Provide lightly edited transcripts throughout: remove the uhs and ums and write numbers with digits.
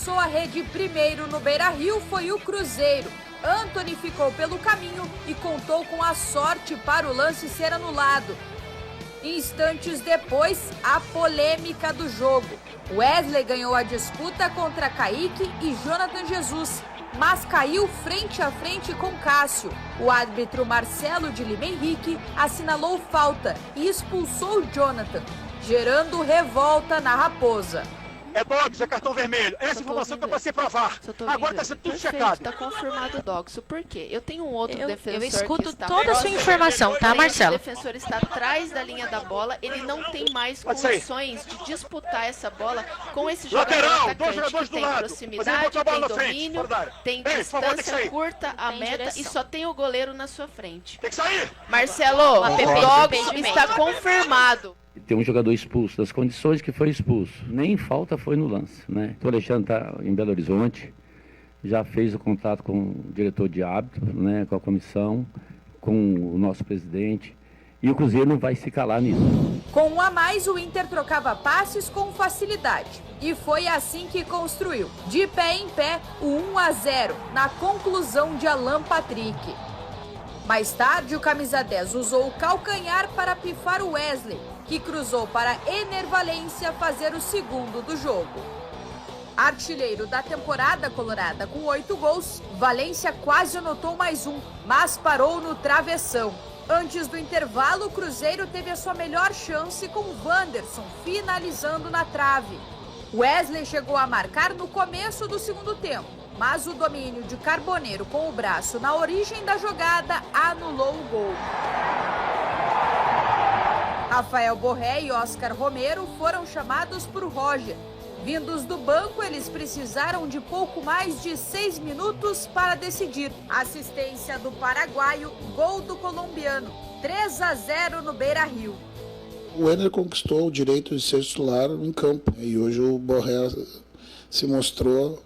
balançou a rede primeiro no Beira-Rio foi o Cruzeiro. Antony ficou pelo caminho e contou com a sorte para o lance ser anulado. Instantes depois, a polêmica do jogo. Wesley ganhou a disputa contra Kaique e Jonathan Jesus, mas caiu frente a frente com Cássio. O árbitro Marcelo de Lima Henrique assinalou falta e expulsou Jonathan, gerando revolta na Raposa. É Dogs, é cartão vermelho. Essa informação que eu passei pra VAR. Agora tá sendo tudo checado. Tá confirmado, Dogs. Por quê? Eu tenho um outro defensor. Eu escuto que está toda a sua informação, tá, Marcelo? O defensor está atrás da linha da bola. Ele não tem mais condições de disputar essa bola com esse jogador lateral, atacante, dois jogadores que tem do lado. proximidade, tem domínio, tem distância curta a meta e só tem o goleiro na sua frente. Tem que sair! Marcelo, o Dogs está confirmado. Tem um jogador expulso, das condições que foi expulso. Nem falta foi no lance, né? O Alexandre está em Belo Horizonte, já fez o contato com o diretor de árbitro, né? Com a comissão, com o nosso presidente. E o Cruzeiro não vai se calar nisso. Com um a mais, o Inter trocava passes com facilidade. E foi assim que construiu. De pé em pé, o 1-0, na conclusão de Alan Patrick. Mais tarde, o camisa 10 usou o calcanhar para pifar o Wesley, que cruzou para Ener Valencia fazer o segundo do jogo. Artilheiro da temporada colorada com 8 gols, Valencia quase anotou mais um, mas parou no travessão. Antes do intervalo, o Cruzeiro teve a sua melhor chance com Wanderson finalizando na trave. Wesley chegou a marcar no começo do segundo tempo, mas o domínio de Carboneiro com o braço na origem da jogada anulou o gol. Rafael Borré e Oscar Romero foram chamados por Roger. Vindos do banco, eles precisaram de pouco mais de 6 minutos para decidir. Assistência do paraguaio, gol do colombiano. 3-0 no Beira-Rio. O Ener conquistou o direito de ser titular em campo. E hoje o Borré se mostrou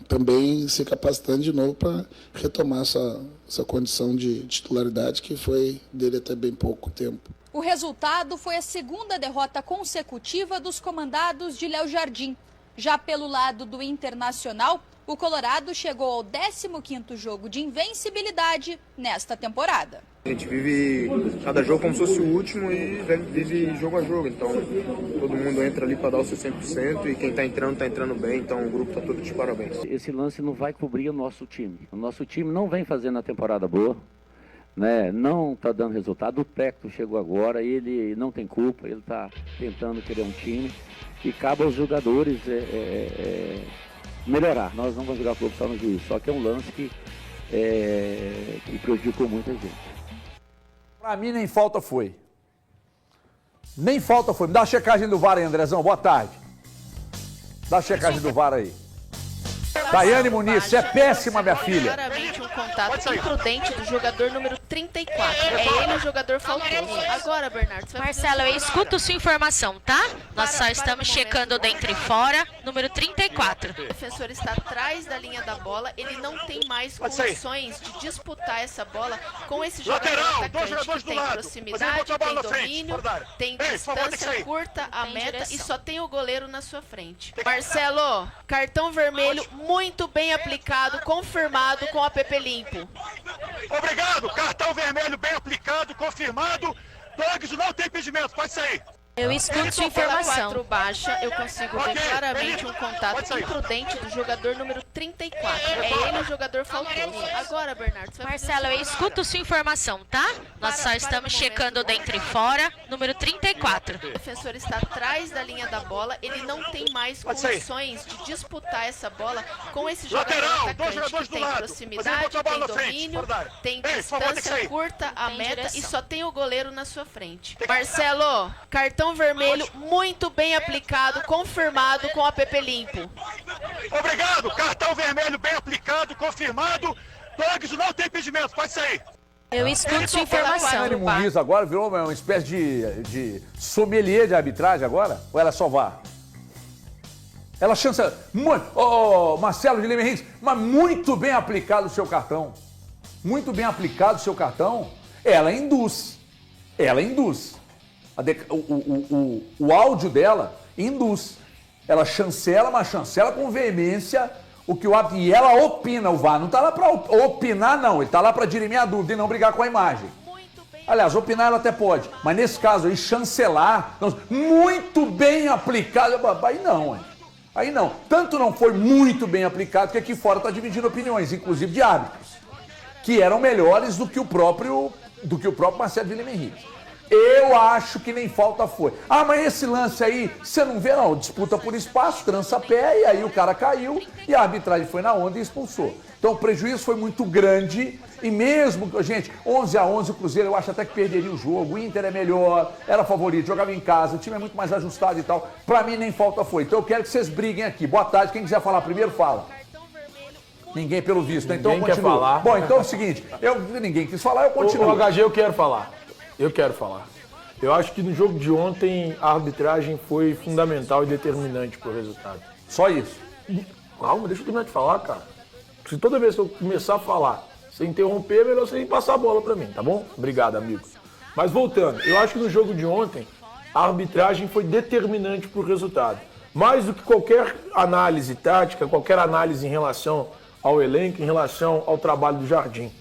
também se capacitando de novo para retomar essa condição de titularidade que foi dele até bem pouco tempo. O resultado foi a segunda derrota consecutiva dos comandados de Léo Jardim. Já pelo lado do Internacional, o Colorado chegou ao 15º jogo de invencibilidade nesta temporada. A gente vive cada jogo como se fosse o último e vive jogo a jogo. Então, todo mundo entra ali para dar o seu 100% e quem está entrando bem. Então, o grupo está todo de parabéns. Esse lance não vai cobrir o nosso time. O nosso time não vem fazendo a temporada boa, né? Não está dando resultado. O técnico chegou agora, ele não tem culpa, ele está tentando criar um time e cabe aos jogadores melhorar. Nós não vamos jogar clube só no juiz, só que é um lance que prejudicou muita gente. Pra mim, nem falta foi. Nem falta foi. Me dá a checagem do VAR aí, Andrezão. Boa tarde. Dá a checagem do VAR aí. Daiane Muniz, você é péssima, minha filha. Claramente um contato imprudente do jogador número 34. É ele o jogador faltoso. Agora, Bernardo, você vai Marcelo, eu escuto sua informação, tá? Nós só estamos checando dentro e fora, número 34. O defensor está atrás da linha da bola, ele não tem mais condições de disputar essa bola com esse jogador atacante que tem proximidade, tem domínio, tem distância curta a meta e só tem o goleiro na sua frente. Marcelo, cartão vermelho muito bem aplicado, confirmado com a Pepe Limpo. Obrigado, cartão vermelho bem aplicado, confirmado. Dogs não tem impedimento, pode sair. Eu escuto sua informação. 4 baixa, eu consigo ver claramente um contato imprudente do jogador número 34. É ele o jogador faltoso. Agora, Bernardo, você vai Marcelo, eu escuto sua informação, tá? Nós só estamos checando dentro e fora, número 34. O defensor está atrás da linha da bola, ele não tem mais condições de disputar essa bola com esse jogador atacante que tem proximidade, tem domínio, tem distância curta a meta e só tem o goleiro na sua frente. Marcelo, cartão vermelho muito bem aplicado, confirmado com a Pepe Limpo. Obrigado, cartão vermelho bem aplicado, confirmado. Dogs não tem impedimento, pode sair. Eu escuto sua informação. Daiane Muniz agora virou uma espécie de sommelier de arbitragem agora? Ou ela só vá? Ela chancela. Marcelo de Lima Henrique, mas muito bem aplicado o seu cartão. Muito bem aplicado o seu cartão. Ela induz. Ela induz. O áudio dela induz. Ela chancela, mas chancela com veemência o que o árbitro... E ela opina, o VAR não está lá para opinar, não. Ele está lá para dirimir a dúvida e não brigar com a imagem. Aliás, opinar ela até pode, mas nesse caso aí, chancelar, muito bem aplicado, aí não, hein? Aí não. Tanto não foi muito bem aplicado que aqui fora está dividindo opiniões, inclusive de árbitros, que eram melhores do que o próprio Marcelo Guilherme Henrique. Eu acho que nem falta foi. Ah, mas esse lance aí, você não vê não, disputa por espaço, trança pé, e aí o cara caiu e a arbitragem foi na onda e expulsou. Então o prejuízo foi muito grande e mesmo, gente, 11-11 o Cruzeiro, eu acho até que perderia o jogo, o Inter é melhor, era favorito, jogava em casa, o time é muito mais ajustado e tal. Pra mim nem falta foi. Então eu quero que vocês briguem aqui. Boa tarde, quem quiser falar primeiro, fala. Ninguém pelo visto, então eu continuo. Quer falar. Bom, então é o seguinte, ninguém quis falar, eu continuo. O HG eu quero falar. Eu acho que no jogo de ontem a arbitragem foi fundamental e determinante pro resultado. Só isso. Calma, deixa eu terminar de falar, cara. Se toda vez que eu começar a falar, você interromper, é melhor você passar a bola pra mim, tá bom? Obrigado, amigo. Mas voltando, eu acho que no jogo de ontem a arbitragem foi determinante pro resultado. Mais do que qualquer análise tática, qualquer análise em relação ao elenco, em relação ao trabalho do Jardim.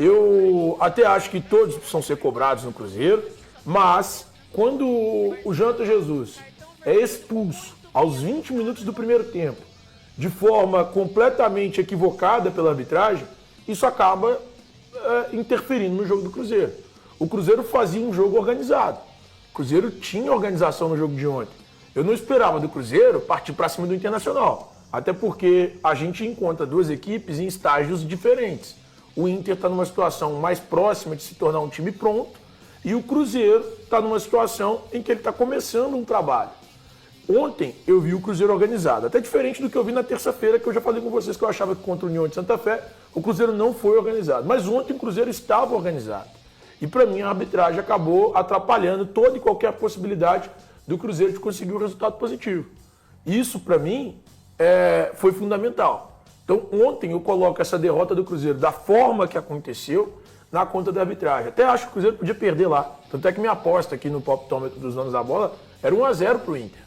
Eu até acho que todos precisam ser cobrados no Cruzeiro, mas quando o Jonathan Jesus é expulso aos 20 minutos do primeiro tempo, de forma completamente equivocada pela arbitragem, isso acaba interferindo no jogo do Cruzeiro. O Cruzeiro fazia um jogo organizado. O Cruzeiro tinha organização no jogo de ontem. Eu não esperava do Cruzeiro partir para cima do Internacional, até porque a gente encontra duas equipes em estágios diferentes. O Inter está numa situação mais próxima de se tornar um time pronto e o Cruzeiro está numa situação em que ele está começando um trabalho. Ontem eu vi o Cruzeiro organizado, até diferente do que eu vi na terça-feira, que eu já falei com vocês que eu achava que contra o União de Santa Fé o Cruzeiro não foi organizado. Mas ontem o Cruzeiro estava organizado. E para mim a arbitragem acabou atrapalhando toda e qualquer possibilidade do Cruzeiro de conseguir um resultado positivo. Isso para mim foi fundamental. Então ontem eu coloco essa derrota do Cruzeiro da forma que aconteceu na conta da arbitragem. Até acho que o Cruzeiro podia perder lá. Tanto é que minha aposta aqui no palpitômetro dos donos da bola era 1-0 pro Inter.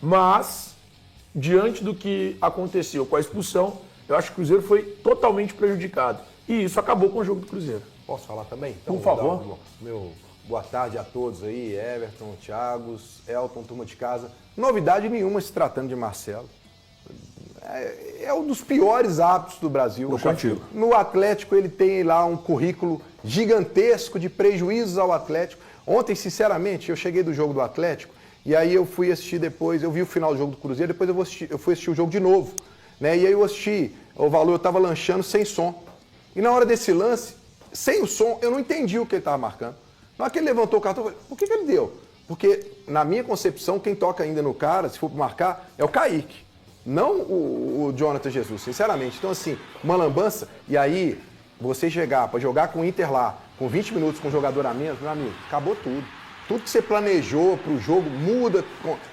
Mas, diante do que aconteceu com a expulsão, eu acho que o Cruzeiro foi totalmente prejudicado. E isso acabou com o jogo do Cruzeiro. Posso falar também? Então, por favor. Meu boa tarde a todos aí, Everton, Thiago, Elton, turma de casa. Novidade nenhuma se tratando de Marcelo. É um dos piores hábitos do Brasil. No Atlético ele tem lá um currículo gigantesco de prejuízos ao Atlético. Ontem, sinceramente, eu cheguei do jogo do Atlético e aí eu fui assistir depois, eu vi o final do jogo do Cruzeiro, depois eu fui assistir o jogo de novo. Né? E aí eu assisti, o Valor, eu estava lanchando sem som. E na hora desse lance, sem o som, eu não entendi o que ele estava marcando. Na hora que ele levantou o cartão, eu falei, por que ele deu? Porque, na minha concepção, quem toca ainda no cara, se for para marcar, é o Kaique. Não o Jonathan Jesus, sinceramente. Então, assim, uma lambança. E aí, você chegar para jogar com o Inter lá, com 20 minutos com um jogador a menos, meu amigo, acabou tudo. Tudo que você planejou para o jogo muda.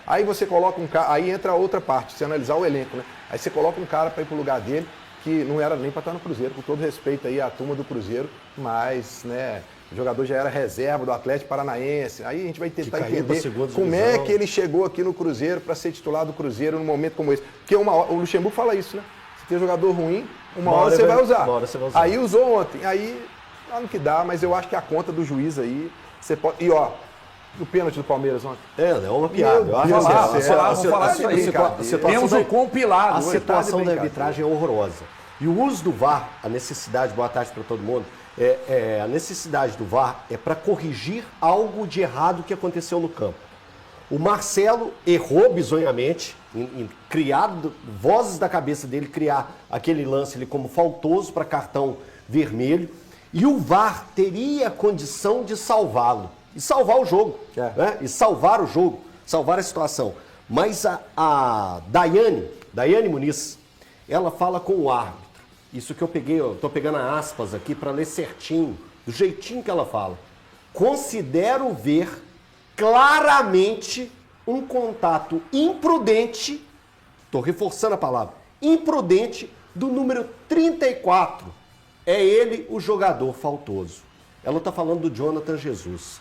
Aí você coloca um cara, aí entra a outra parte, você analisar o elenco, né? Aí você coloca um cara para ir para o lugar dele, que não era nem para estar no Cruzeiro, com todo respeito aí à turma do Cruzeiro, mas, né, o jogador já era reserva do Atlético Paranaense. Aí a gente vai tentar entender como é que ele chegou aqui no Cruzeiro para ser titular do Cruzeiro num momento como esse. Porque o Luxemburgo fala isso, né? Se tem jogador ruim, uma hora você vai usar. Aí usou ontem. Aí, no que dá, mas eu acho que a conta do juiz aí, você pode... E ó, o pênalti do Palmeiras ontem. É uma piada. Vamos falar isso aí, cara. Temos o compilado. A situação da arbitragem é horrorosa. E o uso do VAR, a necessidade, boa tarde para todo mundo, a necessidade do VAR é para corrigir algo de errado que aconteceu no campo. O Marcelo errou bizonhamente em criar, vozes da cabeça dele, criar aquele lance ali como faltoso para cartão vermelho. E o VAR teria a condição de salvá-lo. E salvar o jogo, né? E salvar o jogo, salvar a situação. Mas a Daiane Muniz, ela fala com o árbitro. Isso que eu peguei, eu tô pegando aspas aqui para ler certinho, do jeitinho que ela fala. Considero ver claramente um contato imprudente, tô reforçando a palavra, imprudente, do número 34. É ele o jogador faltoso. Ela tá falando do Jonathan Jesus.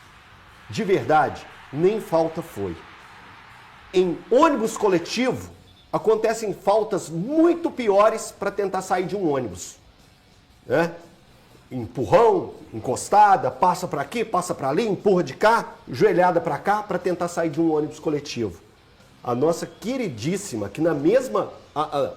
De verdade, nem falta foi. em ônibus coletivo, acontecem faltas muito piores para tentar sair de um ônibus. Né? Empurrão, encostada, passa para aqui, passa para ali, empurra de cá, joelhada para cá, para tentar sair de um ônibus coletivo. A nossa queridíssima, que na mesma,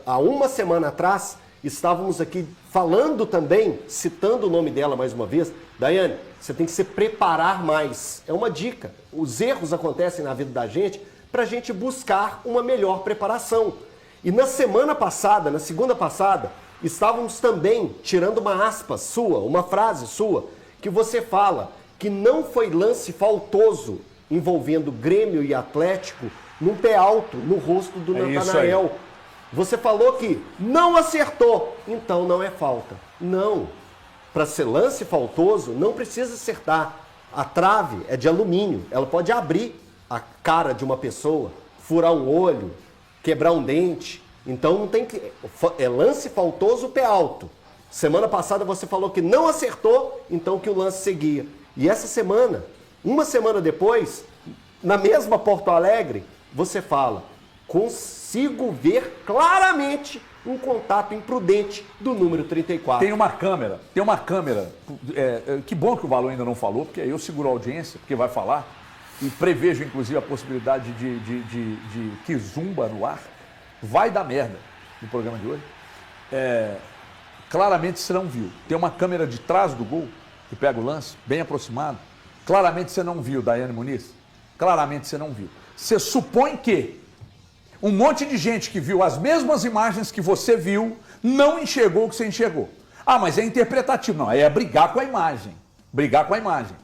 há uma semana atrás, estávamos aqui falando também, citando o nome dela mais uma vez, Daiane, você tem que se preparar mais. É uma dica. Os erros acontecem na vida da gente para a gente buscar uma melhor preparação. E na semana passada, na segunda passada, estávamos também tirando uma aspa sua, uma frase sua, que você fala que não foi lance faltoso envolvendo Grêmio e Atlético num pé alto, no rosto do Natanael. Você falou que não acertou, então não é falta. Não. Para ser lance faltoso, não precisa acertar. A trave é de alumínio, ela pode abrir a cara de uma pessoa, furar um olho, quebrar um dente. Então não tem que... É lance faltoso, pé alto. Semana passada você falou que não acertou, então que o lance seguia. E essa semana, uma semana depois, na mesma Porto Alegre, você fala, consigo ver claramente um contato imprudente do número 34. Tem uma câmera. Que bom que o Valor ainda não falou, porque aí eu seguro a audiência, porque vai falar. E prevejo, inclusive, a possibilidade de Kizumba no ar. Vai dar merda no programa de hoje. Claramente você não viu. Tem uma câmera de trás do gol, que pega o lance, bem aproximado. Claramente você não viu, Daiane Muniz. Claramente você não viu. Você supõe que um monte de gente que viu as mesmas imagens que você viu não enxergou o que você enxergou. Ah, mas é interpretativo. Não, é brigar com a imagem. Brigar com a imagem.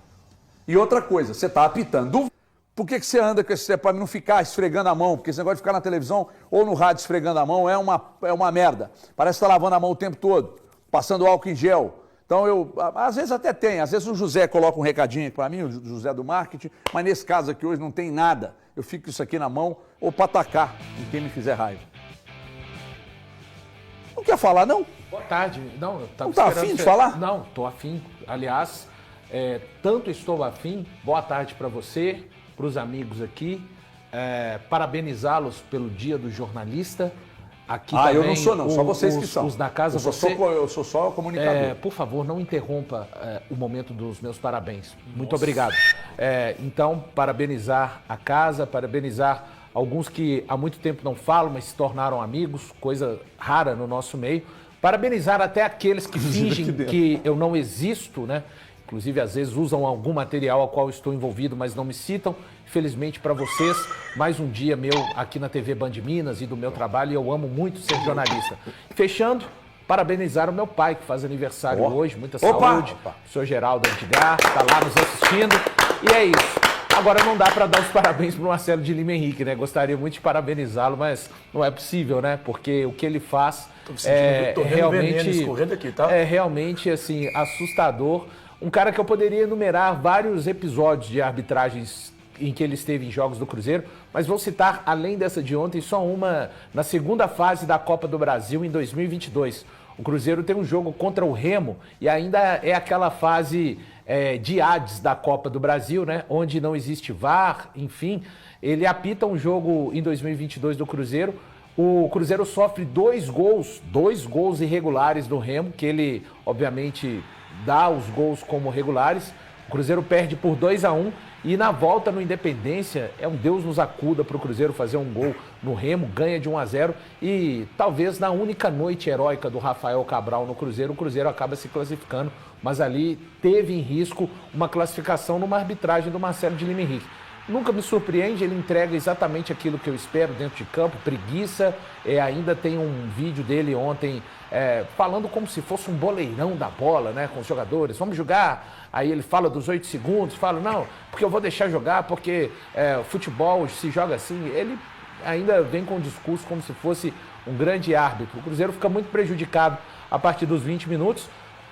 E outra coisa, você está apitando. Por que você anda com esse... Para não ficar esfregando a mão? Porque esse negócio de ficar na televisão ou no rádio esfregando a mão é uma merda. Parece que está lavando a mão o tempo todo, passando álcool em gel. Então eu, às vezes até tem, às vezes o José coloca um recadinho para mim, o José do marketing, mas nesse caso aqui hoje não tem nada. Eu fico com isso aqui na mão ou para atacar em quem me fizer raiva. Não quer falar, não? Boa tarde. Não tá afim de falar? Não, estou afim. Aliás, tanto estou afim, boa tarde para você, para os amigos aqui, parabenizá-los pelo Dia do Jornalista. Aqui também, eu não sou não, só vocês que são. Os da casa, eu sou só comunicador. Por favor, não interrompa o momento dos meus parabéns. Muito obrigado. Então, parabenizar a casa, parabenizar alguns que há muito tempo não falam, mas se tornaram amigos, coisa rara no nosso meio. Parabenizar até aqueles que fingem que eu não existo, né? Inclusive, às vezes usam algum material ao qual estou envolvido, mas não me citam. Infelizmente para vocês, mais um dia meu aqui na TV Band Minas e do meu trabalho, e eu amo muito ser jornalista. Fechando, parabenizar o meu pai, que faz aniversário hoje, muita saúde. O senhor Geraldo Antigar, está lá nos assistindo. E é isso. Agora não dá para dar os parabéns para o Marcelo de Lima Henrique, né? Gostaria muito de parabenizá-lo, mas não é possível, né? Porque o que ele faz é realmente assim, assustador. Um cara que eu poderia enumerar vários episódios de arbitragens em que ele esteve em jogos do Cruzeiro, mas vou citar, além dessa de ontem, só uma na segunda fase da Copa do Brasil em 2022. O Cruzeiro tem um jogo contra o Remo e ainda é aquela fase de Hades da Copa do Brasil, né? Onde não existe VAR, enfim. Ele apita um jogo em 2022 do Cruzeiro. O Cruzeiro sofre dois gols irregulares do Remo, que ele, obviamente, dá os gols como regulares. O Cruzeiro perde por 2-1 e na volta no Independência é um Deus nos acuda para o Cruzeiro fazer um gol no Remo, ganha de 1-0 e talvez na única noite heróica do Rafael Cabral no Cruzeiro, o Cruzeiro acaba se classificando, mas ali teve em risco uma classificação numa arbitragem do Marcelo de Lima Henrique. Nunca me surpreende, ele entrega exatamente aquilo que eu espero dentro de campo, preguiça. Ainda tem um vídeo dele ontem falando como se fosse um boleirão da bola, né, com os jogadores. Vamos jogar. Aí ele fala dos 8 segundos, fala, não, porque eu vou deixar jogar, porque futebol se joga assim. Ele ainda vem com um discurso como se fosse um grande árbitro. O Cruzeiro fica muito prejudicado a partir dos 20 minutos.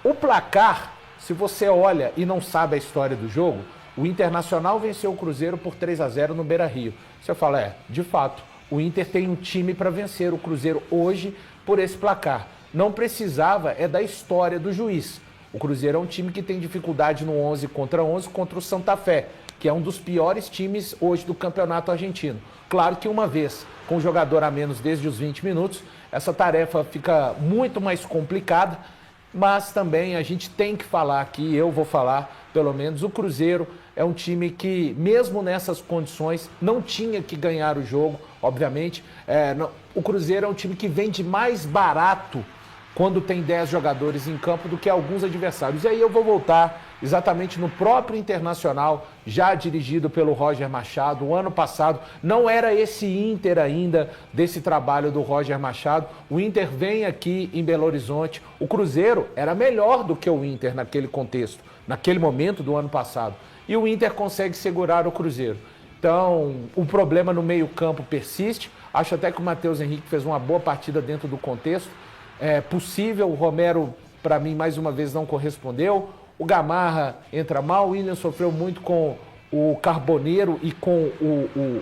O placar, se você olha e não sabe a história do jogo, o Internacional venceu o Cruzeiro por 3-0 no Beira-Rio. Você fala, de fato, o Inter tem um time para vencer o Cruzeiro hoje por esse placar. Não precisava, da história do juiz. O Cruzeiro é um time que tem dificuldade no 11 contra 11 contra o Santa Fé. que é um dos piores times hoje do campeonato argentino. Claro que uma vez com o jogador a menos desde os 20 minutos, essa tarefa fica muito mais complicada, mas também a gente tem que falar aqui, eu vou falar, pelo menos, o Cruzeiro é um time que, mesmo nessas condições, não tinha que ganhar o jogo, obviamente. O Cruzeiro é um time que vende mais barato quando tem 10 jogadores em campo do que alguns adversários. E aí eu vou voltar exatamente no próprio Internacional, já dirigido pelo Roger Machado. O ano passado não era esse Inter ainda, desse trabalho do Roger Machado. O Inter vem aqui em Belo Horizonte. O Cruzeiro era melhor do que o Inter naquele contexto, naquele momento do ano passado. E o Inter consegue segurar o Cruzeiro. Então, o problema no meio-campo persiste. Acho até que o Matheus Henrique fez uma boa partida dentro do contexto. É possível, o Romero, para mim, mais uma vez não correspondeu. O Gamarra entra mal, o William sofreu muito com o Carboneiro e com o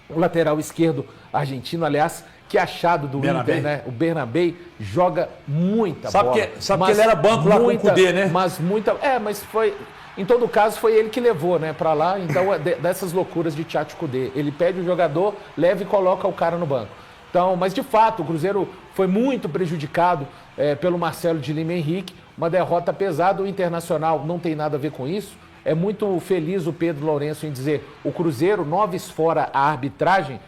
lateral esquerdo argentino, aliás, que achado do Inter, né? O Bernabé joga muita bola. Sabe que ele era banco lá com o Cudê, né? Mas foi... Em todo caso, foi ele que levou, né, pra lá. Então, dessas loucuras de Tchatcho Cudê. Ele pede o jogador, leva e coloca o cara no banco. Então, mas de fato, o Cruzeiro foi muito prejudicado pelo Marcelo de Lima Henrique. Uma derrota pesada, o Internacional não tem nada a ver com isso. É muito feliz o Pedro Lourenço em dizer o Cruzeiro, 9 fora a arbitragem,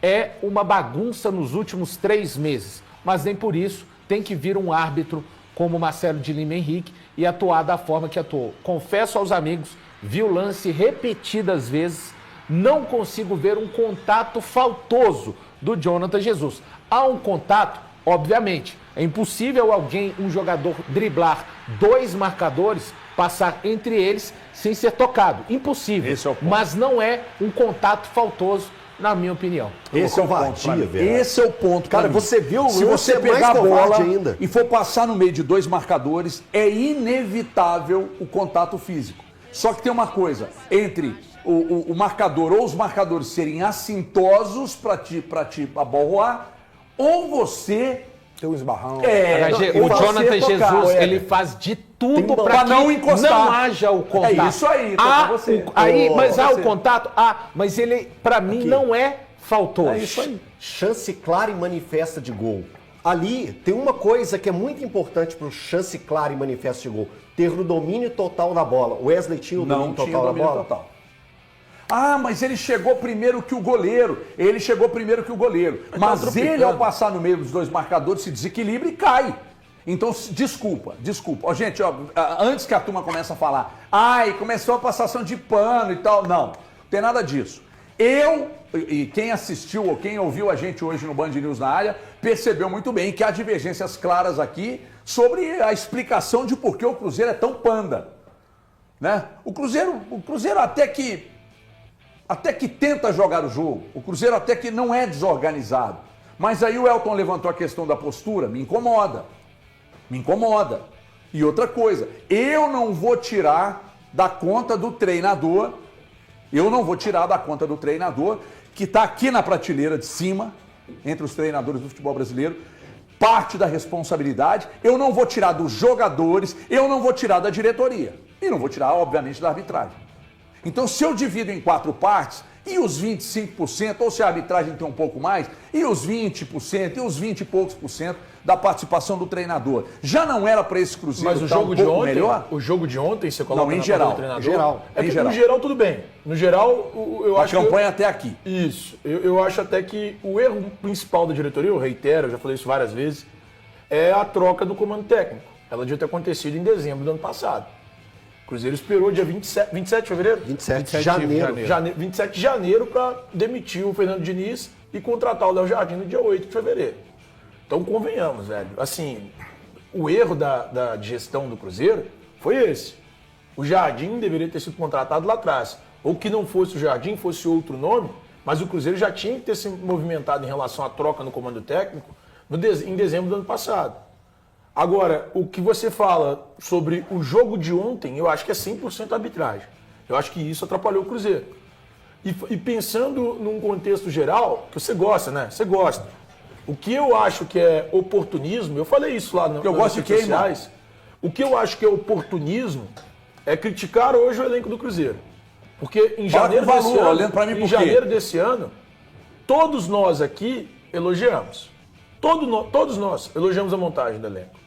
é uma bagunça nos últimos 3 meses. Mas nem por isso tem que vir um árbitro como Marcelo de Lima Henrique e atuar da forma que atuou. Confesso aos amigos, vi o lance repetidas vezes, não consigo ver um contato faltoso do Jonathan Jesus. Há um contato, obviamente. É impossível um jogador driblar 2 marcadores, passar entre eles sem ser tocado. Impossível. Esse é o ponto. Mas não é um contato faltoso, na minha opinião. Esse é o ponto. Esse é o ponto. Cara, você viu? Se você pegar a bola ainda e for passar no meio de 2 marcadores, é inevitável o contato físico. Só que tem uma coisa, entre o marcador ou os marcadores serem assintosos para a bola rolar, ou você tem um esbarrão. O Jonathan Jesus, ele faz de tudo para não encostar. Não haja o contato. É isso aí, o contato, mas ele, para mim, não é faltoso. É isso aí. Chance clara e manifesta de gol. Ali tem uma coisa que é muito importante para o chance clara e manifesta de gol: ter o domínio total da bola. O Wesley tinha o domínio total da bola? Total. Mas ele chegou primeiro que o goleiro. Mas ele, ao passar no meio dos 2 marcadores, se desequilibra e cai. Então, desculpa. Gente, antes que a turma comece a falar, começou a passação de pano e tal. Não tem nada disso. E quem assistiu ou quem ouviu a gente hoje no Band News na área, percebeu muito bem que há divergências claras aqui sobre a explicação de por que o Cruzeiro é tão panda. Né? O Cruzeiro até que tenta jogar o jogo, o Cruzeiro até que não é desorganizado. Mas aí o Elton levantou a questão da postura, me incomoda. E outra coisa, eu não vou tirar da conta do treinador, que está aqui na prateleira de cima, entre os treinadores do futebol brasileiro, parte da responsabilidade. Eu não vou tirar dos jogadores, eu não vou tirar da diretoria. E não vou tirar, obviamente, da arbitragem. Então, se eu divido em 4 partes, e os 25%, ou se a arbitragem tem um pouco mais, e os 20%, e os 20 e poucos por cento da participação do treinador, já não era para esse Cruzeiro mas o jogo de ontem, melhor? O jogo de ontem você coloca em geral. No geral, tudo bem. No geral, eu acho que... A campanha até aqui. Isso. Eu acho até que o erro principal da diretoria, eu reitero, eu já falei isso várias vezes, é a troca do comando técnico. Ela devia ter acontecido em dezembro do ano passado. O Cruzeiro esperou dia 27 de fevereiro? 27 de janeiro. 27 de janeiro para demitir o Fernando Diniz e contratar o Léo Jardim no dia 8 de fevereiro. Então, convenhamos, velho. Assim, o erro da gestão do Cruzeiro foi esse. O Jardim deveria ter sido contratado lá atrás. Ou que não fosse o Jardim, fosse outro nome, mas o Cruzeiro já tinha que ter se movimentado em relação à troca no comando técnico em dezembro do ano passado. Agora, o que você fala sobre o jogo de ontem, eu acho que é 100% arbitragem. Eu acho que isso atrapalhou o Cruzeiro. E pensando num contexto geral, que você gosta, né? Você gosta. O que eu acho que é oportunismo, eu falei isso lá nas redes sociais. O que eu acho que é oportunismo é criticar hoje o elenco do Cruzeiro. Porque em janeiro desse ano, olhando para mim, em janeiro desse ano, todos nós aqui elogiamos. Todos nós elogiamos a montagem do elenco.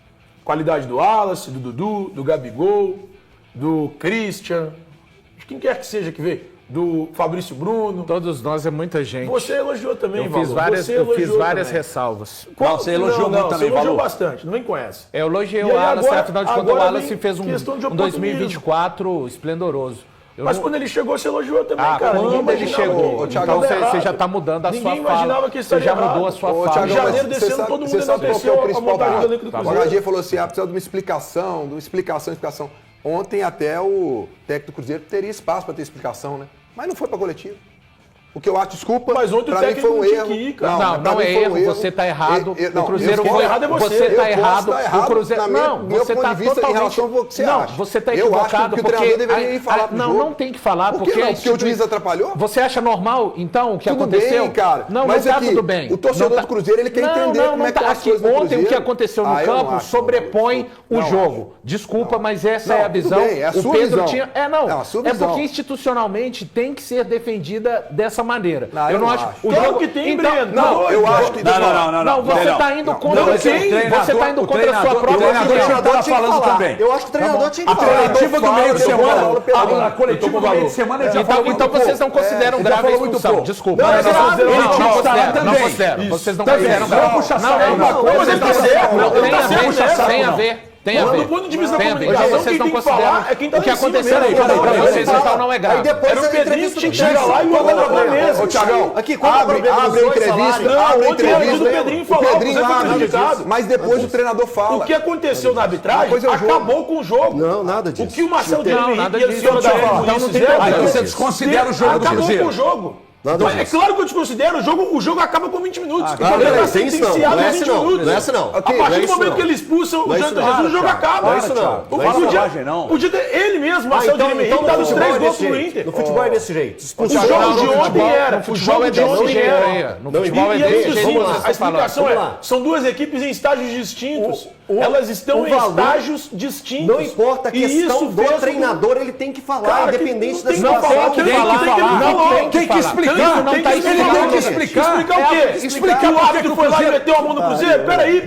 Qualidade do Wallace, do Dudu, do Gabigol, do Christian, de quem quer que seja que veio, do Fabrício Bruno. Todos nós é muita gente. Você elogiou também, Eu fiz várias ressalvas. Não, você elogiou muito também, Você elogiou bastante, não me conhece. Eu elogiei o Wallace, afinal de contas o Wallace fez um 2024 esplendoroso. Mas quando ele chegou, você elogiou também, cara. Quando ele chegou, então você já está mudando a sua fala. Ninguém imaginava que isso você já mudou a sua fala. Em janeiro desse ano, todo mundo enalteceu a montagem do elenco do Cruzeiro. O HG falou assim, precisa de uma explicação, Ontem até o técnico do Cruzeiro teria espaço para ter explicação, né? Mas não foi para coletivo. O que eu acho, desculpa, mas ontem o técnico foi um erro. Que ir, cara. Não é erro, você está errado. O Cruzeiro foi errado, é você está errado. O Cruzeiro não, você está totalmente. Em relação ao que você não, acha. você está equivocado porque o treinador deveria ir falar pro jogo. Não tem que falar porque o juiz atrapalhou. Você acha normal então o que tudo aconteceu? Bem, cara. Não, mas não está tudo bem. O torcedor do Cruzeiro ele quer entender como é que as coisas do Cruzeiro. Ontem o que aconteceu no campo sobrepõe o jogo. Desculpa, mas essa é a visão. O Pedro tinha. É porque institucionalmente tem que ser defendida dessa maneira. Eu não acho. O jogo que tem, Breno. Não, eu acho que não. Você está indo contra você está indo contra a sua própria opinião. Eu acho que o treinador tinha que falar. A coletiva do meio de semana. A coletiva do meio de semana ele já falou. Então vocês não consideram grave a expulsão. Desculpa. Não considero. Vocês não consideram grave. Não, tem a ver. Tem a ver. Do ponto de vista da comunicação, vocês não consideram é quem tá o que aconteceu aí. Para vocês, então, não é grave. Aí depois o Pedrinho tinha que chegar lá e mandar na mesa. Ô, Thiagão, aqui, abre a entrevista. O Pedrinho falou, mas depois o treinador fala. O que aconteceu na arbitragem acabou com o jogo. Não, nada disso. O que o Marcelo Guilherme e a senhora Então não tem problema. Aí você desconsidera o jogo do Cruzeiro. Acabou com o jogo. É claro que eu desconsidero, o jogo acaba com 20 minutos. O problema é ser iniciado em 20 minutos. Não é essa não. A partir do momento que ele expulsa o Janta Jesus, o jogo acaba. Não é isso não. Podia ter ele mesmo, Marcelo Guilherme, dado os 3 gols pro Inter. No futebol é desse jeito. O jogo de ontem era. O jogo de ontem era. No futebol é desse jeito. A explicação é, são duas equipes em estágios distintos. Elas estão em estágios distintos. Não importa a questão do treinador, ele tem que falar, independente da situação. Tem que explicar. Não tá ele tem que explicar. Explicar o quê? Explicar que o árbitro foi lá e meteu a mão no Cruzeiro? Peraí,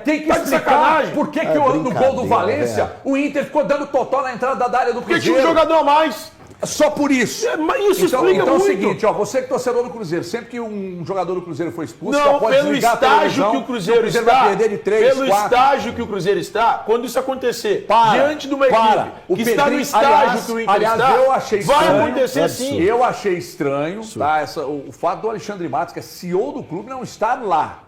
tem que explicar por que no gol do Valência o Inter ficou dando totó na entrada da área do Cruzeiro. Porque tinha um jogador a mais. Só por isso. Mas isso explica então muito. É o seguinte, você que é torcedor do Cruzeiro, sempre que um jogador do Cruzeiro for expulso, não, já pode pelo desligar estágio que o Cruzeiro está, vai perder de 3, pelo 4. estágio que o Cruzeiro está, quando isso acontecer, diante de uma equipe que está no estágio que o Inter está, eu achei vai estranho, acontecer sim. Eu achei estranho, tá, o fato do Alexandre Matos, que é CEO do clube, não estar lá.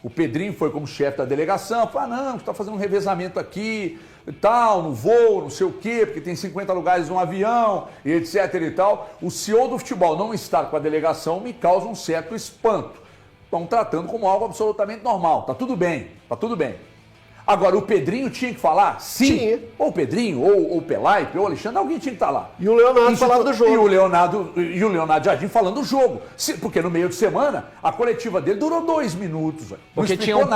O Pedrinho foi como chefe da delegação, falou, não, está fazendo um revezamento aqui, e tal, no voo, não sei o quê, porque tem 50 lugares no avião, e etc e tal. O CEO do futebol não estar com a delegação me causa um certo espanto. Estão tratando como algo absolutamente normal. Tá tudo bem, tá tudo bem. Agora, o Pedrinho tinha que falar? Sim. Tinha. Ou o Pedrinho, ou o Pelaipe, ou o Alexandre, alguém tinha que estar lá. E o Leonardo falava do jogo. E o Leonardo Jardim falando do jogo. Porque no meio de semana, a coletiva dele durou 2 minutos. Porque tinham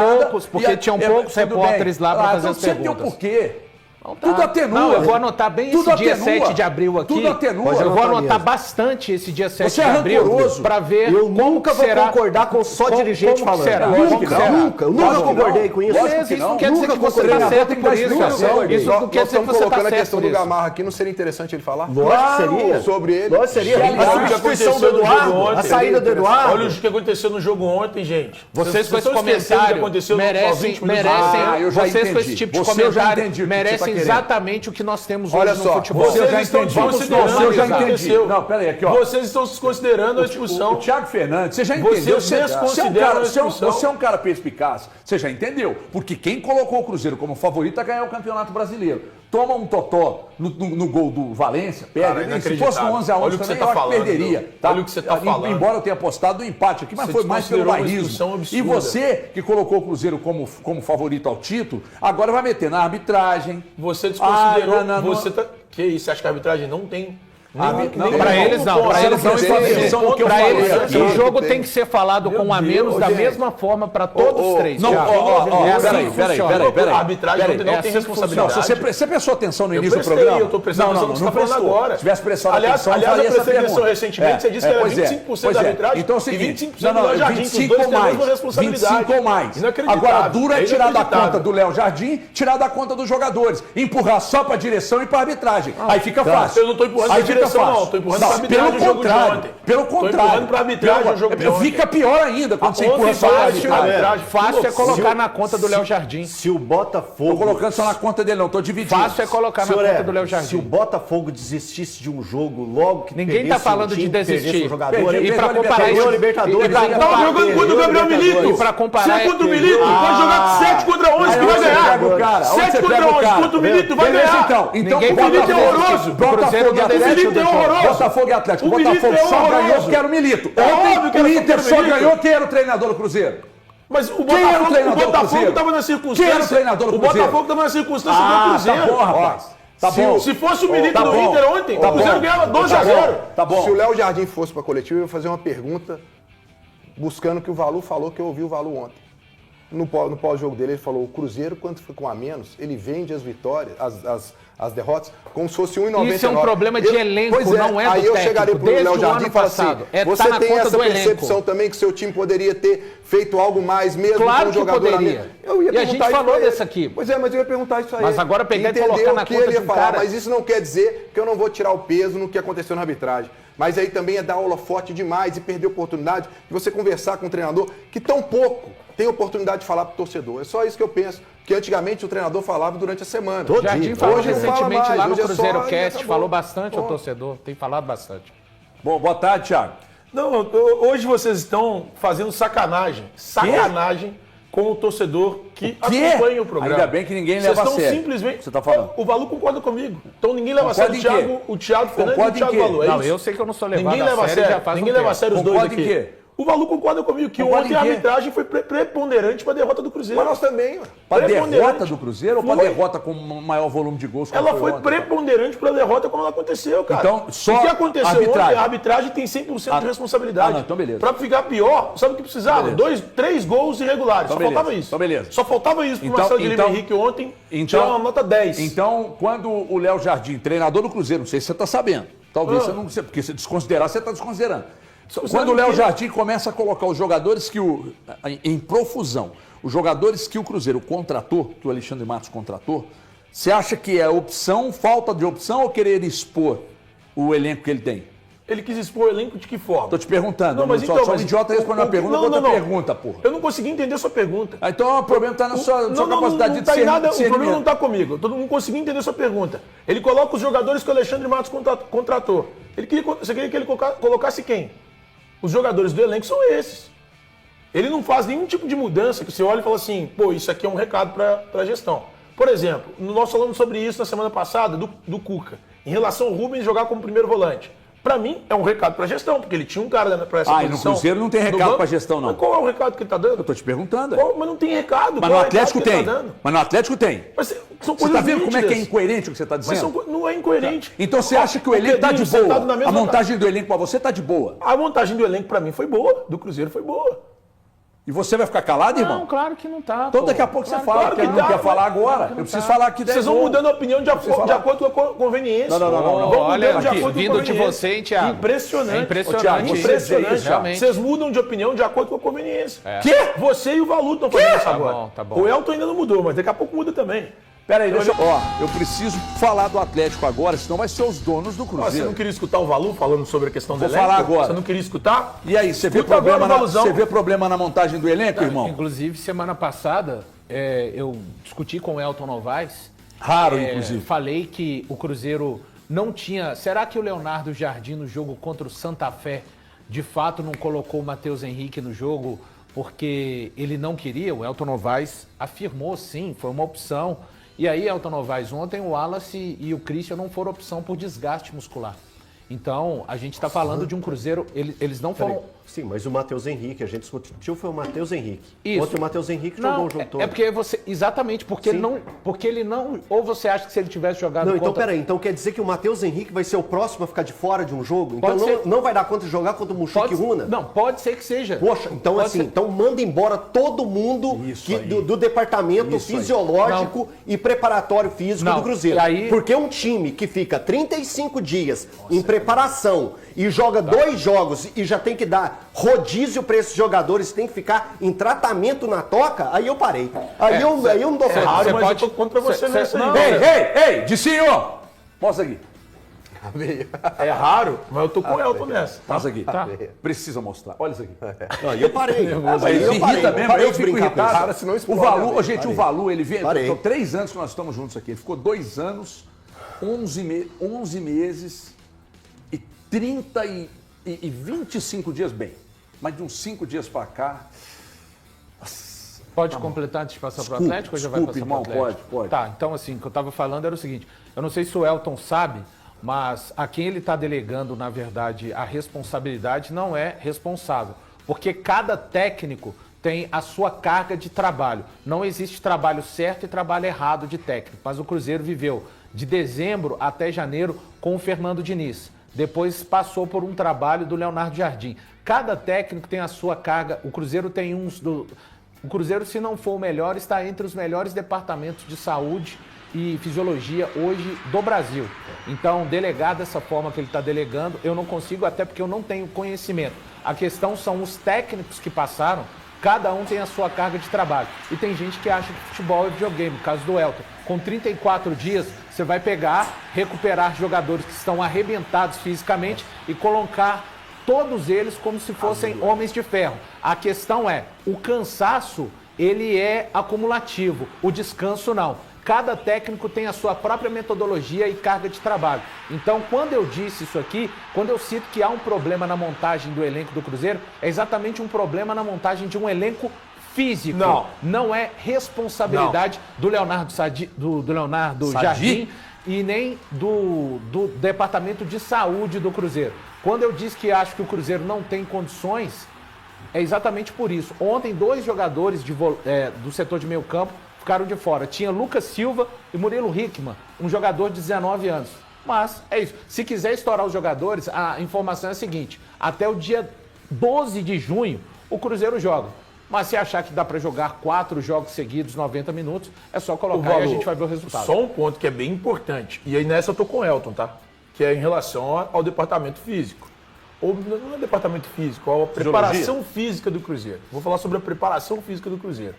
poucos repórteres lá para fazer as perguntas. Tem um porquê. Tudo atenua. Não, eu vou anotar bem esse dia 7 de abril aqui. Tudo atenua. Eu vou anotar bastante esse dia 7 de abril para ver eu nunca vou concordar com só dirigente falando. Nunca concordei com isso. Isso não quer dizer que você está certo por isso. Isso não quer dizer que você está certo. A questão do Gamarra aqui, não seria interessante ele falar? Lógico que seria. Sobre ele. Lógico seria. A substituição do Eduardo, a saída do Eduardo. Olha o que aconteceu no jogo ontem, gente. Vocês com esse comentário merecem, vocês com esse tipo de comentário merecem exatamente o que nós temos hoje no futebol. Você já entendi. Não, peraí, aqui, ó. Vocês estão se considerando a expulsão. O Thiago Fernandes, você já entendeu. Você é um cara perspicaz. Você já entendeu. Porque quem colocou o Cruzeiro como favorito a ganhar o Campeonato Brasileiro. Toma um totó no gol do Valência, perde. Cara, se fosse um 11-11 também, eu acho que perderia. Tá? Olha o que você está falando. Embora eu tenha apostado no empate aqui, mas foi mais pelo bairrismo. E você, que colocou o Cruzeiro como favorito ao título, agora vai meter na arbitragem. Você desconsiderou... Que isso? Você acha que a arbitragem não tem Para eles não. Para eles não. Para eles, o jogo tem que ser falado com um a menos da mesma forma para todos os três. Não, peraí. A arbitragem não tem responsabilidade. Você prestou atenção no início do programa? Eu estou prestando atenção no que você está falando agora. Se tivesse prestado atenção, aliás, eu prestei atenção recentemente, você disse que era 25% da arbitragem então, e 25% do Léo Jardim. 25 ou mais. 25 ou mais. Agora, duro é tirar da conta do Léo Jardim, tirar da conta dos jogadores. Empurrar só para a direção e para a arbitragem. Aí fica fácil. Eu não estou empurrando para a direção, não. Estou empurrando para a arbitragem o jogo de ontem. Pelo contrário. Estou empurrando para a arbitragem o jogo de ontem. Fica pior ainda quando você empurra só para a arbitragem. Fácil é colocar na conta do Léo Jardim. Se o Botafogo... Estou colocando só na conta dele, não. Estou dividindo. Fácil é colocar na conta do Léo Jardim. Se o Botafogo desistisse de um jogo logo que ninguém está falando de desistir. E para comparar isso... Estava jogando contra o Gabriel Milito. E para comparar... Se é contra o Milito, pode jogar 7 contra 11 que vai ganhar. 7 contra 11 contra o Milito vai ganhar. Então, o Milito é horroroso. Botafogo e Atlético. Botafogo e Atlético. Botafogo só ganhou porque era o Milito. Ontem o Inter só ganhou quem era o treinador do Cruzeiro. Mas o Botafogo estava na circunstância. Quem era o treinador do Cruzeiro? O Botafogo estava na circunstância do Cruzeiro. Tá bom, rapaz. Tá bom. Se fosse o Milito do Inter ontem, o Cruzeiro ganhava 2-0. Tá bom. Se o Léo Jardim fosse para a coletiva, eu ia fazer uma pergunta buscando o que o Valu falou, que eu ouvi o Valu ontem. No pós-jogo dele, ele falou: o Cruzeiro, quando fica com a menos, ele vende as vitórias, as derrotas, como se fosse 1,99. Isso é um problema de elenco, não é do aí eu chegaria pro Léo Jardim e falo assim: você tem essa percepção também que seu time poderia ter feito algo mais mesmo claro com o jogador? Poderia. Eu ia e a gente falou desse aqui. Pois é, mas eu ia perguntar isso aí. Mas agora pegar e colocar na conta de um cara... Mas isso não quer dizer que eu não vou tirar o peso no que aconteceu na arbitragem. Mas aí também é dar holofote demais e perder a oportunidade de você conversar com um treinador que tão pouco tem oportunidade de falar pro torcedor. É só isso que eu penso. Que antigamente o treinador falava durante a semana. O Jardim falou recentemente lá no Cruzeiro Cast, falou bastante ao torcedor. Tem falado bastante. Bom, boa tarde, Thiago. Não, hoje vocês estão fazendo sacanagem. Sacanagem com o torcedor que acompanha o programa. Ainda bem que ninguém leva a sério. Vocês estão simplesmente... Você tá falando. O Valu concorda comigo. Então ninguém leva a sério o Thiago Fernandes e o Thiago Valu. Não, eu sei que eu não sou levado a sério já faz Ninguém leva a sério os dois aqui. Em quê? O Valu concorda comigo que ontem a arbitragem foi preponderante para a derrota do Cruzeiro. Mas nós também. Para a derrota do Cruzeiro ou para a derrota com maior volume de gols? Ela foi preponderante para a derrota como ela aconteceu, cara. Então, só o que aconteceu ontem, a arbitragem tem 100% de responsabilidade. Então beleza. Para ficar pior, sabe o que precisava? 3 gols irregulares. Então, só faltava isso. Então beleza. Só faltava isso para o Marcelo Guilherme Henrique ontem tirar uma nota 10. Então, quando o Léo Jardim, treinador do Cruzeiro, não sei se você está sabendo, talvez você não... Porque se desconsiderar, você está desconsiderando. Quando o Léo Jardim começa a colocar os jogadores em profusão, os jogadores que o Cruzeiro contratou, que o Alexandre Matos contratou, você acha que é opção, falta de opção ou querer expor o elenco que ele tem? Ele quis expor o elenco de que forma? Tô te perguntando. Não, mas só um idiota respondendo uma pergunta com outra pergunta, porra. Eu não consegui entender a sua pergunta. Então o problema está na sua capacidade de discernimento. O problema não está comigo. Eu não consegui entender a sua pergunta. Ele coloca os jogadores que o Alexandre Matos contratou. Você queria que ele colocasse quem? Os jogadores do elenco são esses. Ele não faz nenhum tipo de mudança que você olha e fala assim, pô, isso aqui é um recado para a gestão. Por exemplo, nós falamos sobre isso na semana passada do Cuca, em relação ao Rubens jogar como primeiro volante. Para mim, é um recado para a gestão, porque ele tinha um cara para essa posição. E no Cruzeiro não tem recado para a gestão, não. Mas qual é o recado que ele está dando? Eu tô te perguntando. Mas não tem recado. Mas no Atlético tem. Mas no Atlético tem. Mas são você está vendo como é que é incoerente o que você está dizendo? Mas não é incoerente. Então você acha que o elenco está de boa? A montagem do elenco para você está de boa? A montagem do elenco para mim foi boa. Do Cruzeiro foi boa. E você vai ficar calado, irmão? Não, claro que não tá. Então daqui a pouco você fala, porque ele não quer falar agora. Eu preciso falar aqui. Vocês vão mudando a opinião de acordo com a conveniência. Não. Olha, vindo de você, hein, Thiago? Impressionante. É impressionante. Impressionante. Vocês mudam de opinião de acordo com a conveniência. Quê? Você e o Valu estão fazendo isso agora. Tá bom. O Elton ainda não mudou, mas daqui a pouco muda também. Peraí, eu preciso falar do Atlético agora, senão vai ser os donos do Cruzeiro. Você não queria escutar o Valu falando sobre a questão do elenco? Vou falar agora. Você não queria escutar? E aí, você vê problema na montagem do elenco, irmão? Inclusive, semana passada, eu discuti com o Elton Novaes. Raro, inclusive. Falei que o Cruzeiro não tinha... Será que o Leonardo Jardim, no jogo contra o Santa Fé, de fato não colocou o Matheus Henrique no jogo porque ele não queria? O Elton Novaes afirmou, sim, foi uma opção. E aí, Elton Novaes, ontem o Wallace e o Christian não foram opção por desgaste muscular. Então, a gente está falando de um Cruzeiro, eles não foram Sim, mas o Matheus Henrique, a gente discutiu, foi o Matheus Henrique. Isso. Ontem o Matheus Henrique jogou o jogo todo. É porque você... Exatamente, porque ele não... Ou você acha que se ele tivesse jogado... Não, então peraí. Então quer dizer que o Matheus Henrique vai ser o próximo a ficar de fora de um jogo? Então não vai dar conta de jogar contra o Mushuki Runa? Não, pode ser que seja. Poxa, então então manda embora todo mundo do departamento fisiológico e preparatório físico do Cruzeiro. Porque um time que fica 35 dias em preparação e joga 2 jogos e já tem que dar rodízio para esses jogadores, tem que ficar em tratamento na toca, aí eu parei. Aí eu não dou mas eu tô contra você nessa aí. Ei, Dicinho! Mostra aqui. É raro, mas eu tô com o Elton nessa. Mostra aqui. Tá. Precisa mostrar. Olha isso aqui. Aí eu parei. Eu fico irritado. Cara, senão o Valu, gente, o Valu, ele veio... São 3 anos que nós estamos juntos aqui. Ele ficou 2 anos, 11 meses e 25 dias bem. Mas de uns 5 dias pra cá... Pode completar antes de passar para o Atlético ou já vai passar para o Atlético? Pode. Tá, então assim, o que eu estava falando era o seguinte, eu não sei se o Elton sabe, mas a quem ele está delegando, na verdade, a responsabilidade não é responsável, porque cada técnico tem a sua carga de trabalho. Não existe trabalho certo e trabalho errado de técnico, mas o Cruzeiro viveu de dezembro até janeiro com o Fernando Diniz. Depois passou por um trabalho do Leonardo Jardim. Cada técnico tem a sua carga, o Cruzeiro tem O Cruzeiro, se não for o melhor, está entre os melhores departamentos de saúde e fisiologia hoje do Brasil. Então, delegar dessa forma que ele está delegando, eu não consigo, até porque eu não tenho conhecimento. A questão são os técnicos que passaram, cada um tem a sua carga de trabalho. E tem gente que acha que futebol é videogame, no caso do Elton. Com 34 dias, você vai pegar, recuperar jogadores que estão arrebentados fisicamente e colocar todos eles como se fossem homens de ferro. A questão é, o cansaço, ele é acumulativo, o descanso não. Cada técnico tem a sua própria metodologia e carga de trabalho. Então, quando eu disse isso aqui, quando eu cito que há um problema na montagem do elenco do Cruzeiro, é exatamente um problema na montagem de um elenco físico. Não é responsabilidade do Leonardo Jardim e nem do Departamento de Saúde do Cruzeiro. Quando eu disse que acho que o Cruzeiro não tem condições, é exatamente por isso. Ontem, 2 jogadores do setor de meio campo ficaram de fora. Tinha Lucas Silva e Murilo Hickman, um jogador de 19 anos. Mas é isso. Se quiser estourar os jogadores, a informação é a seguinte. Até o dia 12 de junho, o Cruzeiro joga. Mas se achar que dá para jogar 4 jogos seguidos, 90 minutos, é só colocar e a gente vai ver o resultado. Só um ponto que é bem importante. E aí nessa eu tô com o Elton, tá? Que é em relação ao departamento físico. Ou não é departamento físico, é a preparação física do Cruzeiro. Vou falar sobre a preparação física do Cruzeiro.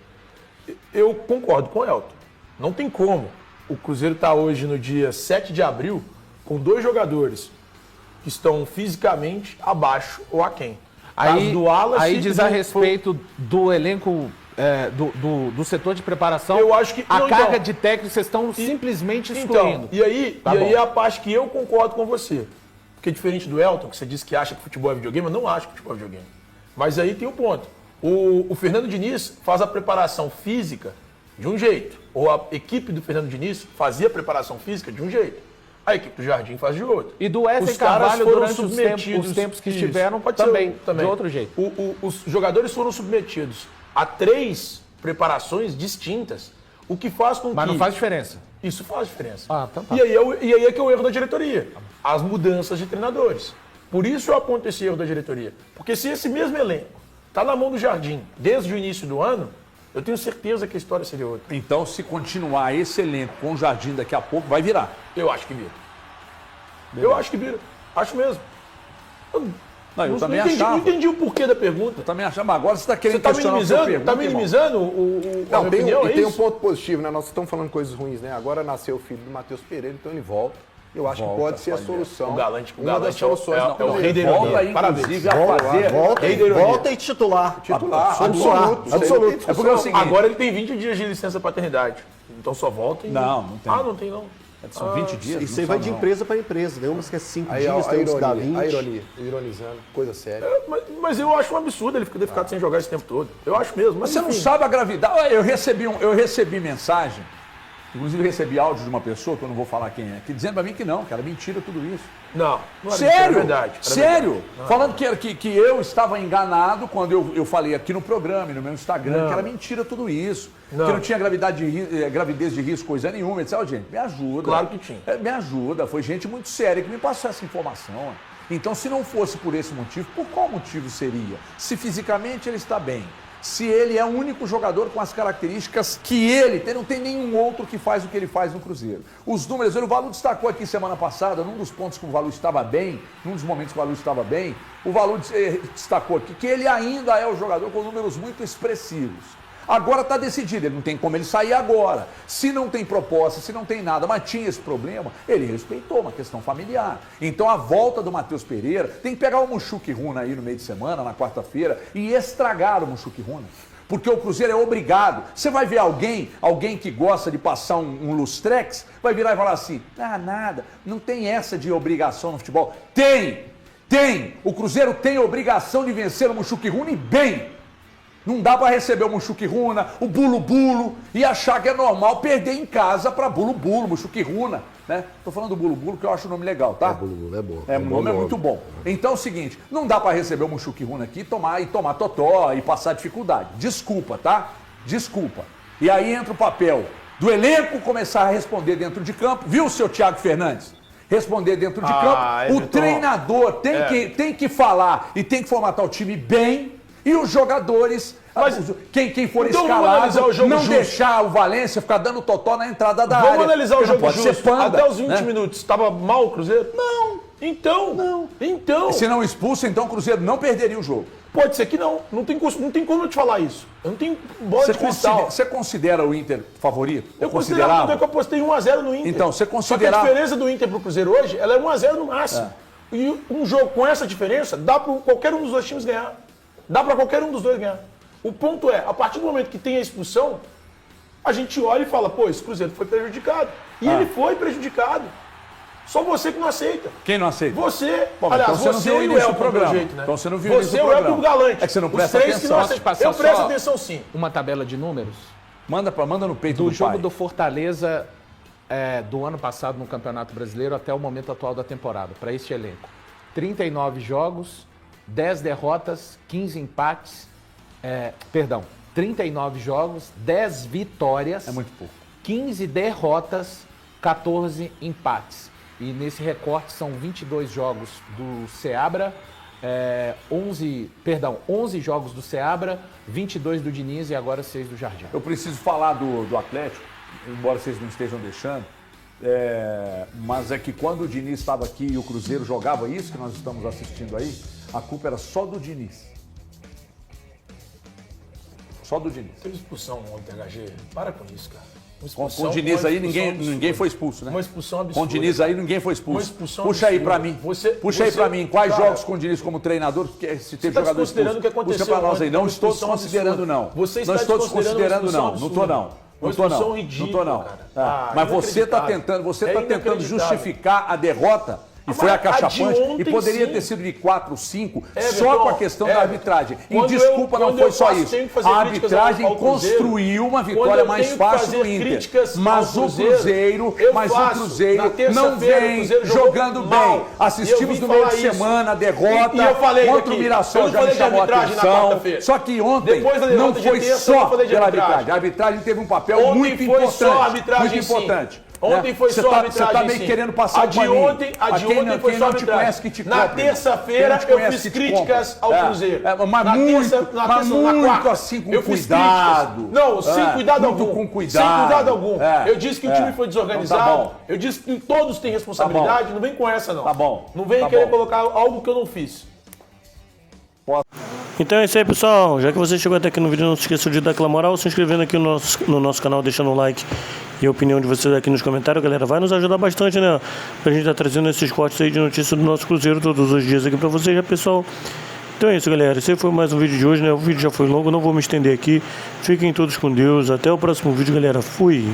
Eu concordo com o Elton. Não tem como. O Cruzeiro está hoje no dia 7 de abril com 2 jogadores que estão fisicamente abaixo ou aquém. Aí diz a respeito do elenco, do setor de preparação, eu acho que a carga de técnicos vocês estão simplesmente excluindo. E aí é a parte que eu concordo com você. Porque diferente do Elton, que você disse que acha que futebol é videogame, eu não acho que futebol é videogame. Mas aí tem um ponto. O Fernando Diniz faz a preparação física de um jeito. Ou a equipe do Fernando Diniz fazia a preparação física de um jeito. A equipe do Jardim faz de outro. E do Wesley Carvalho, durante os tempos que estiveram, também, de outro jeito. Os jogadores foram submetidos a 3 preparações distintas, o que faz com que... Mas não faz diferença. Isso faz diferença. Então tá. E aí é que é o erro da diretoria. As mudanças de treinadores. Por isso eu aponto esse erro da diretoria. Porque se esse mesmo elenco está na mão do Jardim desde o início do ano, eu tenho certeza que a história seria outra. Então, se continuar esse elenco com o Jardim daqui a pouco, vai virar. Eu acho que vira. Beleza. Eu acho que vira. Acho mesmo. Eu também achava. Não entendi o porquê da pergunta. Eu também achava, mas agora você está querendo questionar Está minimizando a minha opinião, tem um ponto positivo, né? Nós estamos falando coisas ruins, né? Agora nasceu o filho do Matheus Pereira, então ele volta. Eu acho que pode ser a solução. O Galante das soluções. É o rei da ironia. Parabéns. Volta e titular. Absoluto. É porque é o seguinte, agora ele tem 20 dias de licença paternidade. Então só volta e... Não tem. Não tem não. São 20 dias. Isso aí vai de empresa para empresa. Tem umas que é 5 dias, tem uns que dá 20. A ironia, ironizando, coisa séria. Mas eu acho um absurdo ele ter ficado sem jogar esse tempo todo. Eu acho mesmo. Mas você não sabe a gravidade. Eu recebi mensagem Inclusive, recebi áudio de uma pessoa, que eu não vou falar quem é, que dizendo pra mim que não, cara, mentira tudo isso. Não é sério, verdade. Sério. Falando que eu estava enganado quando eu falei aqui no programa, no meu Instagram, que era mentira tudo isso. Que não tinha gravidez de risco, coisa nenhuma. Eu disse, gente, me ajuda. Claro que tinha. Me ajuda. Foi gente muito séria que me passou essa informação. Então, se não fosse por esse motivo, por qual motivo seria? Se fisicamente ele está bem, se ele é o único jogador com as características que ele tem, não tem nenhum outro que faz o que ele faz no Cruzeiro. Os números, o Valu destacou aqui semana passada, num dos pontos que o Valu estava bem, num dos momentos que o Valu estava bem, o Valu destacou aqui que ele ainda é o jogador com números muito expressivos. Agora está decidido, ele não tem como ele sair agora. Se não tem proposta, se não tem nada, mas tinha esse problema, ele respeitou uma questão familiar. Então a volta do Matheus Pereira, tem que pegar o Mushuki Runa aí no meio de semana, na quarta-feira, e estragar o Mushuki Runa. Porque o Cruzeiro é obrigado. Você vai ver alguém que gosta de passar um lustrex, vai virar e falar assim, nada, não tem essa de obrigação no futebol. Tem! O Cruzeiro tem a obrigação de vencer o Mushuki Runa e bem. Não dá para receber o Mushuki Runa, o Bulu-Bulo e achar que é normal perder em casa para Bulu-Bulo, Mushuki Runa, né? Tô falando do Bulu-Bulo que eu acho o nome legal, tá? Bulu-Bulo é bom. O nome é muito bom. Então é o seguinte, não dá para receber o Mushuki Runa aqui e tomar totó e passar dificuldade. Desculpa, tá? Desculpa. E aí entra o papel do elenco começar a responder dentro de campo. Viu, seu Thiago Fernandes? Responder dentro de campo. O treinador tem que falar e tem que formatar o time bem. E os jogadores, quem for então escalado, não deixar o Valência ficar dando totó na entrada da área. Vamos analisar o jogo justo. Até os 20 minutos, estava mal o Cruzeiro? Não. Então. Se não expulso, então o Cruzeiro não perderia o jogo. Pode ser que não. Não tem como eu te falar isso. Eu não tenho bola de cristal. Você considera o Inter favorito? Eu considerava, porque eu apostei 1x0 no Inter. Então, você considerava... Só que a diferença do Inter pro Cruzeiro hoje, ela é 1x0 no máximo. E um jogo com essa diferença, dá para qualquer um dos dois times ganhar. Dá para qualquer um dos dois ganhar. O ponto é, a partir do momento que tem a expulsão, a gente olha e fala, esse Cruzeiro foi prejudicado. E ele foi prejudicado. Só você que não aceita. Quem não aceita? Você. Aliás, então você e o Elton, pelo jeito, né? Então você não viu o Você, o Elton e o Galante. É que você não presta atenção. Eu presto atenção sim. Uma tabela de números. Manda no peito do jogo do Fortaleza do ano passado no Campeonato Brasileiro até o momento atual da temporada, para este elenco. 39 jogos, 10 derrotas, 15 empates, 39 jogos, 10 vitórias, 15 derrotas, 14 empates. E nesse recorte são 22 jogos do Seabra, 11 jogos do Seabra, 22 do Diniz e agora 6 do Jardim. Eu preciso falar do Atlético, embora vocês não estejam deixando, mas é que quando o Diniz estava aqui e o Cruzeiro jogava isso que nós estamos assistindo aí, a culpa era só do Diniz. Só do Diniz. Teve expulsão ontem, HG. Para com isso, cara. Com o Diniz aí ninguém foi expulso, né? Uma expulsão absurda. Com o Diniz aí ninguém foi expulso. Puxa aí pra mim. Puxa aí pra mim. Quais jogos com o Diniz como treinador? Se teve jogador expulso. Puxa pra nós aí. Não estou desconsiderando, não. Não estou desconsiderando, não. Não estou, não. Não tô não. Mas você está tentando justificar a derrota. E foi acachapante e poderia ter sido de 4, 5, só com a questão da arbitragem. E desculpa, não foi só isso. A arbitragem construiu uma vitória mais fácil do Inter. Mas o Cruzeiro não vem jogando bem. Assistimos no meio de semana a derrota contra o Mirassol, já me chamou a atenção. Só que ontem não foi só pela arbitragem. A arbitragem teve um papel muito importante. Ontem foi só arbitragem. Você está meio querendo passar a de ontem foi só arbitragem. Na terça-feira eu fiz críticas ao Cruzeiro. Mas muito assim com cuidado. Não, sem cuidado algum. Com cuidado. Sem cuidado algum. Eu disse que o time foi desorganizado. Eu disse que todos têm responsabilidade. Não vem com essa, não. Tá bom. Não vem querer colocar algo que eu não fiz. Então é isso aí, pessoal. Já que você chegou até aqui no vídeo, não se esqueça de dar aquela moral, se inscrevendo aqui no nosso canal, deixando um like e a opinião de vocês aqui nos comentários, galera. Vai nos ajudar bastante, né? Pra gente estar trazendo esses cortes aí de notícia do nosso Cruzeiro todos os dias aqui pra vocês, já, pessoal. Então é isso, galera. Esse foi mais um vídeo de hoje, né? O vídeo já foi longo, não vou me estender aqui. Fiquem todos com Deus. Até o próximo vídeo, galera. Fui!